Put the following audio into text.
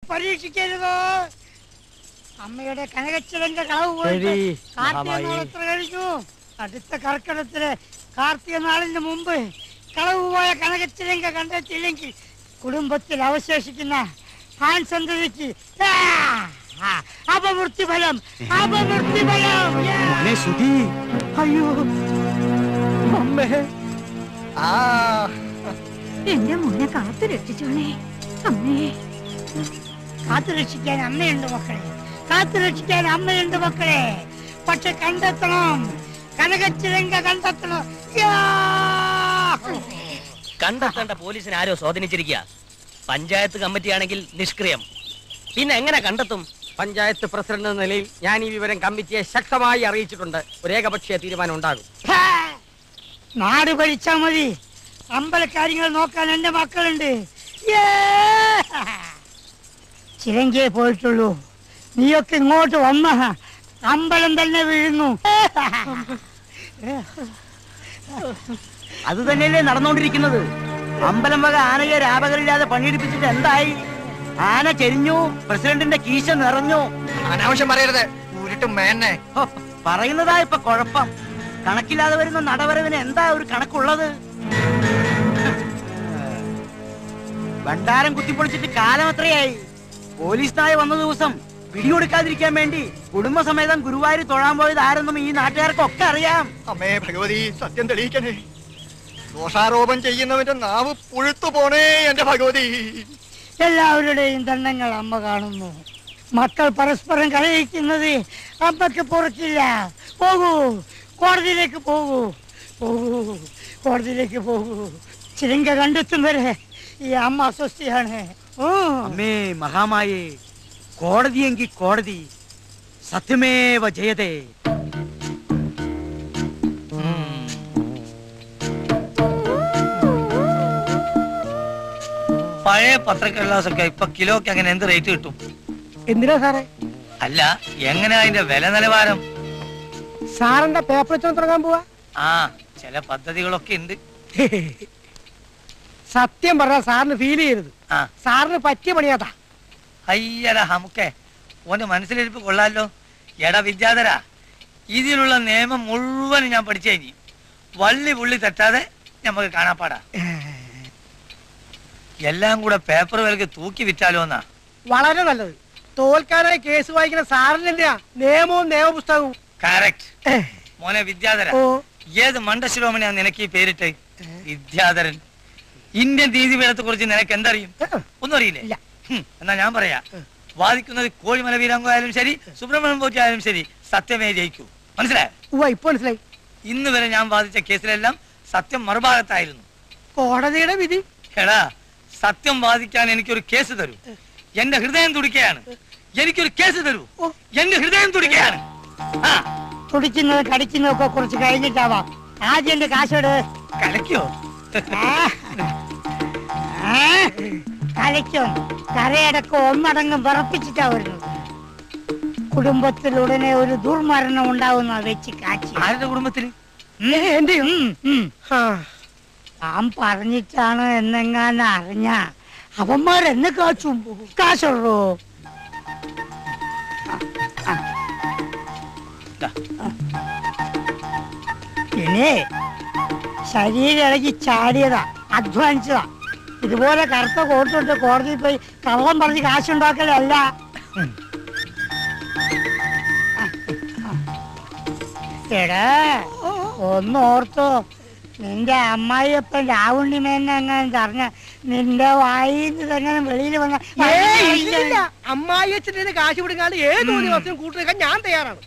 പരീക്ഷിക്കരുതോ. അമ്മയുടെ കനകച്ചിലങ്ക കളവ് പോയിട്ട് കാർത്തിക നാൾ എത്ര കഴിഞ്ഞു? അടുത്ത കർക്കിടത്തില് കാർത്തിക നാളിന് മുമ്പ് കളവ് പോയ കനകച്ചിലങ്ക കണ്ടെത്തിയില്ലെങ്കിൽ കുടുംബത്തിൽ അവശേഷിക്കുന്ന സന്തതിക്ക് അപമൃത്യുഫലം. അയ്യോ അമ്മേ, എന്റെ മോനെ കാത്തു രക്ഷിച്ചോളേ അമ്മേ. കാത്തു രക്ഷിക്കാൻ അമ്മയുണ്ട് മക്കളെ, കാത്തു രക്ഷിക്കാൻ അമ്മയുണ്ട് മക്കളെ. പക്ഷെ കണ്ടെത്തണം, കനകച്ചിലങ്ക കണ്ടെത്തണം. കണ്ടെത്തേണ്ട പോലീസിനെ ആരോ സ്വാധീനിച്ചിരിക്കുക. പഞ്ചായത്ത് കമ്മിറ്റി ആണെങ്കിൽ നിഷ്ക്രിയം. പിന്നെ എങ്ങനെ കണ്ടെത്തും? പഞ്ചായത്ത് പ്രസിഡന്റ് എന്ന നിലയിൽ ഞാൻ ഈ വിവരം കമ്മിറ്റിയെ ശക്തമായി അറിയിച്ചിട്ടുണ്ട്. ഒരു ഏകപക്ഷീയ തീരുമാനം ഉണ്ടാകും. നാട് ഭരിച്ചാ മതി, അമ്പലക്കാര്യങ്ങൾ നോക്കാൻ എന്റെ മക്കളുണ്ട്. ചിലങ്കയെ പോയിട്ടുള്ളൂ, നീയൊക്കെ ഇങ്ങോട്ട് വന്ന അമ്പലം തന്നെ വീഴുന്നു. അത് തന്നെയല്ലേ നടന്നുകൊണ്ടിരിക്കുന്നത്. അമ്പലം വക ആനയെ രാപകരില്ലാതെ പണിയെടുപ്പിച്ചിട്ട് എന്തായി? ആന ചെരിഞ്ഞു, പ്രസിഡന്റിന്റെ കീശ നിറഞ്ഞു. അനാവശ്യം പറയരുത്, ഉരുട്ടും മേന്നെ. പറയുന്നതാ ഇപ്പൊ കുഴപ്പം. കണക്കില്ലാതെ വരുന്ന നടവരവിന് എന്താ ഒരു കണക്കുള്ളത്? ഭണ്ഡാരം കുത്തിപ്പൊളിച്ചിട്ട് കാലം എത്രയായി? പോലീസ് നായ വന്ന ദിവസം പിടികൊടുക്കാതിരിക്കാൻ വേണ്ടി കുടുംബസമേതം ഗുരുവായൂർ തൊഴാൻ പോയത് ആരെന്നും ഈ നാട്ടുകാർക്കൊക്കെ അറിയാം. അമ്മേ ഭഗവതി, സത്യം തെളിയിക്കണേ. ദോഷാരോപം ചെയ്യുന്നവന്റെ നാവ് പുഴുത്തു പോണേ എന്റെ ഭഗവതി. എല്ലാവരുടെയും ദണ്ഡങ്ങൾ അമ്മ കാണുന്നു. മക്കൾ പരസ്പരം കലഹിക്കുന്നത് അമ്മക്ക് പൊറുക്കില്ല. പോകൂ, കോടതിയിലേക്ക് പോകൂ, പോകൂ, കോടതിയിലേക്ക് പോകൂ. ചിലങ്ക കണ്ടെത്തും വരെ ഈ അമ്മ അസ്വസ്ഥയാണ്. അമ്മേ മഹാമായേ, കോടതിയെങ്കിൽ കോടതി, സത്യമേവ ജയതേ. പഴയ പത്രക്കടലാസൊക്കെ ഇപ്പൊ കിലോക്ക് അങ്ങനെ എന്ത് റേറ്റ് കിട്ടും? എന്തിനാ സാറേ? അല്ല, എങ്ങനെയാ അതിന്റെ വില നിലവാരം? സാറിന്റെ പേപ്പർ തുടങ്ങാൻ പോവാ? ആ, ചില പദ്ധതികളൊക്കെ ഉണ്ട്. സത്യം പറഞ്ഞാൽ സാറിന് ഫീൽ ചെയ്യരുത്. സാറിന് പറ്റിയ പണിയാതാ. അയ്യടാ നമുക്കേ ഓന്റെ മനസ്സിലിരിപ്പ് കൊള്ളാലോ. എടാ വിദ്യാധര, ഇതിലുള്ള നിയമം മുഴുവനും ഞാൻ പഠിച്ചു കഴിഞ്ഞു. വള്ളി പുള്ളി തെറ്റാതെ നമുക്ക് കാണാപ്പാടാ. എല്ലാം കൂടെ പേപ്പർ വിലക്ക് തൂക്കി വിറ്റാലോ എന്നാ. വളരെ നല്ലത്. തോൽക്കാനായി കേസ് വായിക്കുന്ന സാറിനെന്തിനാ നിയമവും നിയമപുസ്തകവും? കറക്റ്റ് മോനെ വിദ്യാധര. ഏത് മണ്ടശിരോമണിയാ നിനക്ക് ഈ പേരിട്ട്? വിദ്യാധരൻ. ഇന്ത്യൻ നീതിപീഠത്തെ കുറിച്ച് നിനക്ക് എന്തറിയും? ഒന്നും അറിയില്ല. എന്നാ ഞാൻ പറയാ, വാദിക്കുന്നത് കോഴിമല വീരാങ്കോ ആയാലും ശരി, സുബ്രഹ്മണ്യം പോറ്റി ആയാലും ശരി, സത്യമേ ജയിക്കൂ. മനസ്സിലായോ? ഇപ്പൊ മനസ്സിലായി. ഇന്ന് വരെ ഞാൻ വാദിച്ച കേസിലെല്ലാം സത്യം മറുഭാഗത്തായിരുന്നു. കോടതിയുടെ വിധി? എടാ, സത്യം വാദിക്കാൻ എനിക്കൊരു കേസ് തരൂ. എന്റെ ഹൃദയം തുടിക്കുകയാണ്. എനിക്കൊരു കേസ് തരൂ. എന്റെ ഹൃദയം തുടിക്കുകയാണ്. തുടിക്കുന്നത് കടിക്കുന്നതൊക്കെ കുറിച്ച് കഴിഞ്ഞിട്ടാവാം. ആദ്യം എന്റെ കാശോട്. കലക്കോ? കലക്കും. കരയടക്കം ഒന്നടങ്കം വിറപ്പിച്ചിട്ടാ വരുന്നത്. കുടുംബത്തിൽ ഉടനെ ഒരു ദുർമരണം ഉണ്ടാവുന്ന വെച്ച് കാച്ചി. ആരുടെ കുടുംബത്തിന്? എന്റെയും. താൻ പറഞ്ഞിട്ടാണ് എന്നെങ്ങാനും അറിഞ്ഞ അവന്മാരെന്നെ കാച്ചും. കാശുള്ളൂ. പിന്നെ ശരീരം ഇളകി ചാടിയതാ, അധ്വാനിച്ചതാ. ഇതുപോലെ കറുത്ത കോട്ടിട്ട് കോടതിയിൽ പോയി കള്ളം പറഞ്ഞ് കാശുണ്ടാക്കലല്ല. എടാ, ഒന്നോർത്തോ, നിന്റെ അമ്മായിയപ്പൻ രാവുണ്ണിമേനെ എങ്ങനെ പറഞ്ഞ നിന്റെ വായിന്ന് തന്നെ വെളിയിൽ വന്ന അമ്മായി അച്ഛൻ്റെ കാശ് പിടിക്കാണ്ട് ഏത് ദിവസം കൂട്ടുവെക്കാൻ ഞാൻ തയ്യാറാണ്.